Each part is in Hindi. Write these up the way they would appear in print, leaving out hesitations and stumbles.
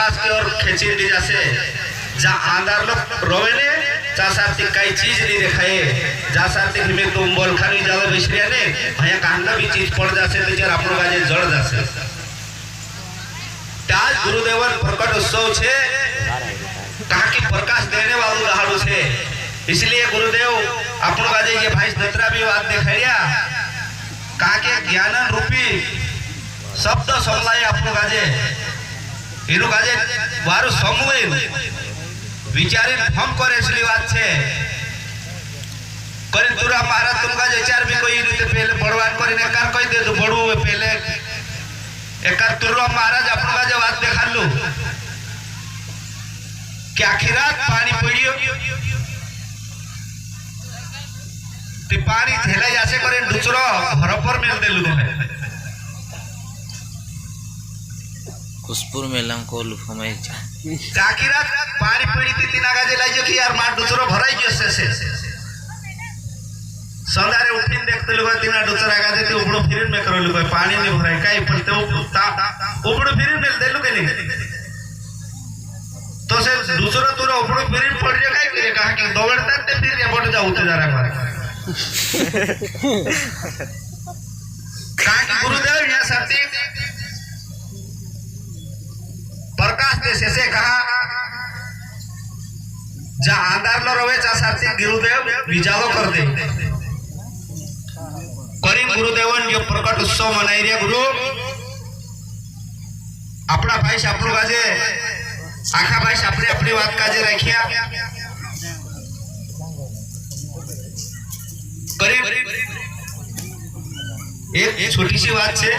प्रकाश की ओर खींची दी जासे जा आंधार लोग रोवेने जासारती कई चीज नहीं दिखाए जासारती हमें तुम बोल खानी ज्यादा बिछड़िया ने भैया कहना भी चीज पड़ जासे तो जर आपनों का जे जड़ जासे त्याज गुरुदेवन प्रकट उत्सव छे कहा कि प्रकाश देने वालों दहाड़ू छे इसलिए गुरुदेव आपनों का जे ये भाई दत्रा भी बात दिखाया कहा कि ज्ञान रूपी शब्द समलाय आपनों का जे इनु का जे वारु समूह विचारे हम करे इसलिए बात छे करे तुरा महाराज तुमका जे चार भी कोई रीते पहले बड़वान करे ने कार कोई दे दो बड़ू पहले एकार तुरा महाराज आपन का जे बात देखालू कि आखिरात पानी पड़ियो ते पानी थेला जासे करे दूसरो घर पर मेल देलु तुम्हें कुसपुर मेलम को लुफमे आखिरात पानी पड़ी थी तीन आगे लाइयो कि यार मार दूसरो भराई गयो से संदारे उठिन देखते लोग तीन दूसरा आगे देते उपड़ो फिरिन में करो लोग पानी नहीं भराई काई पलते उपड़ो फिरिन में देलु के नहीं तो से दूसरा तुरा उपड़ो फिरिन पड़ जाए काई करे कहा कि दौड़ता ते फिर ये बढ़ जाओ उते जा रहा है कहा कि गुरुदेव यहां साथी प्रकाश देशे से कहा जा आंधार लो रवे चा साथी गुरुदेव विजालो कर दे करीम गुरुदेवन जो प्रकट उत्सव मनाई रे गुरु अपना भाई सापरू काजे आखा भाई सापरे अपनी बात काजे रखिया करीब एक छोटी सी बात छे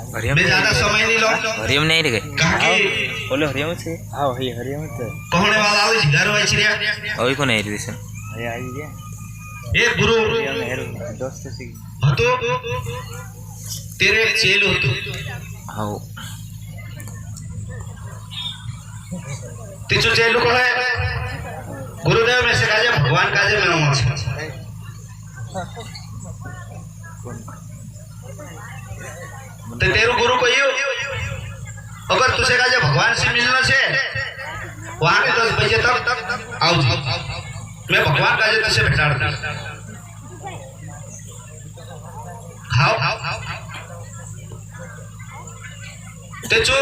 मैं ज्यादा समय नहीं लो हरियम नहीं रे कहा कि बोलो हरियम से हां भाई हरियम से कहने वाला आवे घर वाई छिरिया ओई को नहीं रे से आई गया ए गुरु दोस्त से हतो तेरे चेल हतो हां तिचो चेल को है गुरुदेव में से काजे भगवान काजे में हूं ते तेरू गुरु को यो अगर तुसे का जो भगवान से मिलना छे वहां के 10 बजे तक आओ जी मैं भगवान का जो तुसे भेटा दूं खाओ ते जो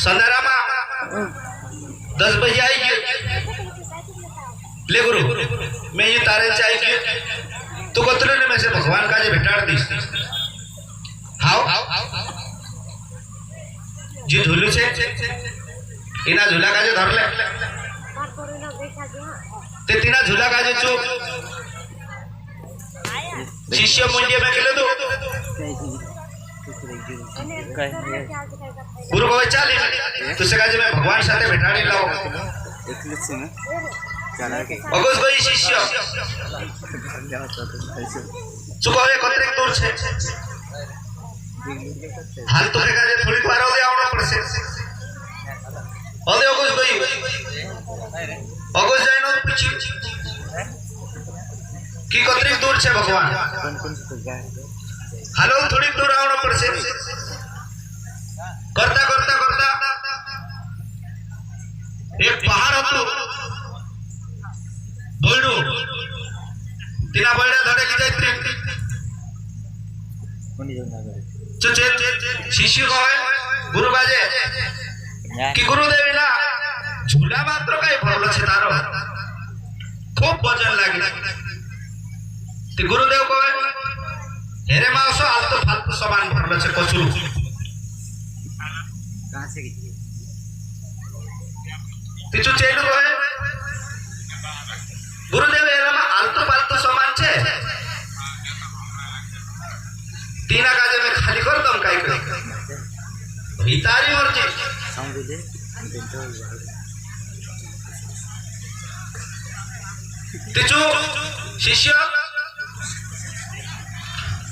संदरा में 10 बजे आएगी ले गुरु मैं ये तारे चाहिए तो कतरे ने में से भगवान का जो भेटा दी हाउ जी झूलू छे इना झूला का जो धर ले ते तीना झूला का जो चो शिष्य मंजे में केले दो गुरु को चाली तुसे का जो मैं भगवान साथे बैठाड़ी लाओ एकले से ना चला के अगस भाई शिष्य चुको है कतरे दूर छे हाल तो का थोड़ी बार हो गया आवना पड़से ओदे अगस भाई अगस जाय न पीछे की कतरी दूर छे भगवान कौन से जाए हालो थोड़ी दूर आवना पड़से करता करता करता एक पहाड़ हतो बोलडू तीना बळडा धडे की जायत्री कोनी जना करे जो शिष्य को है गुरु बाजे कि गुरुदेव ना झूला मात्र काय भरलो छे तारो खूब वजन लागी ते गुरुदेव को है हेरे मासो आलतो फालतू सामान भरलो छे कचरू कहां से की ते जो चेल को है गुरुदेव हेरे मा आलतो फालतू सामान छे तीना काजे में खाली कर दम काई कर हितारी और जी समझ दे तिचो शिष्य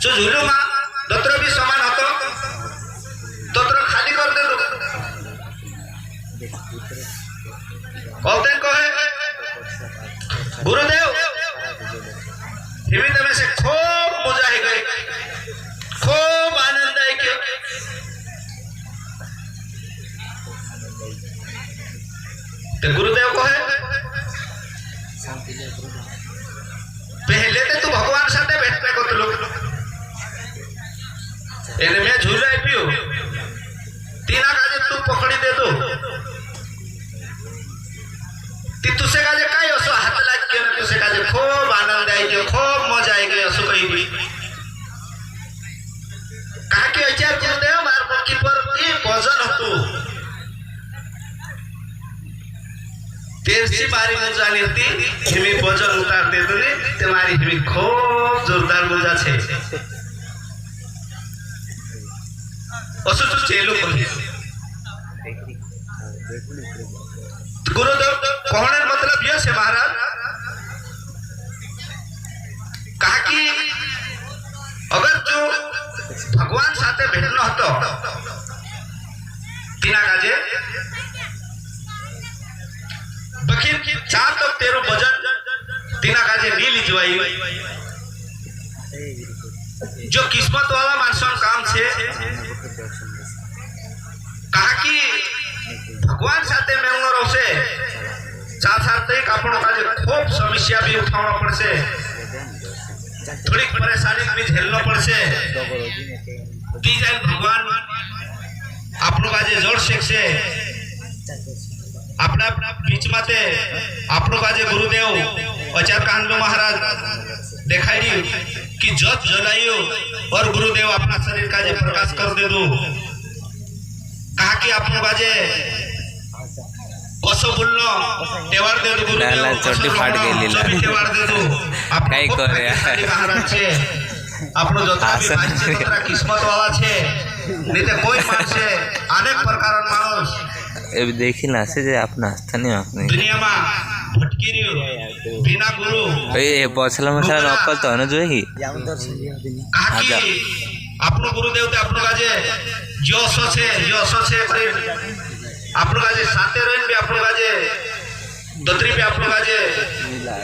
जो झूलो मा दत्र भी समान हतो दत्र खाली कर दे दो बोलते को है गुरुदेव हिमित में से खूब मजा है गई खूब आनंद है कि ते गुरुदेव को है शांति ले पहले ते तू भगवान साथे बैठने को तो लोग एने मैं झूला पियो तीना काजे तू पकड़ी दे दो ती तुसे काजे काय असो हात लाग के तुसे काजे खूब आनंद आई के खूब मजा आई के असो कही भी कहा कि विचार गुरुदेव मार की पर ये भजन हतु तेरसी बारी मुजा निर्ती हिमी भजन उतार दे दने तुम्हारी हिमी खूब जोरदार मुजा छे असो तो चेलो कही गुरुदेव कहने मतलब यह से महाराज कहा कि अगर जो भगवान साथे भेटनो हतो तीना काजे बखिर चार तक तेरो भजन तीना काजे नी लीजवाई जो किस्मत वाला मानसन काम छे कहा कि भगवान साथे मेंगो रोसे साथ साथ एक आपनो काजे खूब समस्या भी उठावना पड़से थोड़ी परेशानी भी झेलना पड़से दी जाए भगवान आपनो काजे जोड़ शेख से अपना बीच माते आपनो काजे गुरुदेव आचार्य कांडो महाराज दिखाई दी कि जोत जलाइयो और गुरुदेव अपना शरीर काजे प्रकाश कर दे दो कहा कि आपनो काजे कसो बोलनो तेवार दे दो गुरुदेव लाला चोटी फाट गई लीला तेवार दे दो आप काई करे महाराज छे आपनो जोतरा भी भाई छे तोरा किस्मत वाला छे नहीं तो कोई मानस छे अनेक प्रकारन मानुस ए देखी ना से जे अपना स्थानीय आपने दुनिया में भटकी रह्यो बिना गुरु ए पछला मछला नकल तो न जोई याम दर्शन लिया दिन कहा कि आपनो गुरुदेव ते आपनो काजे जो छे आपनो काजे साथे रहीन भी आपनो काजे दत्री भी आपनो काजे मिला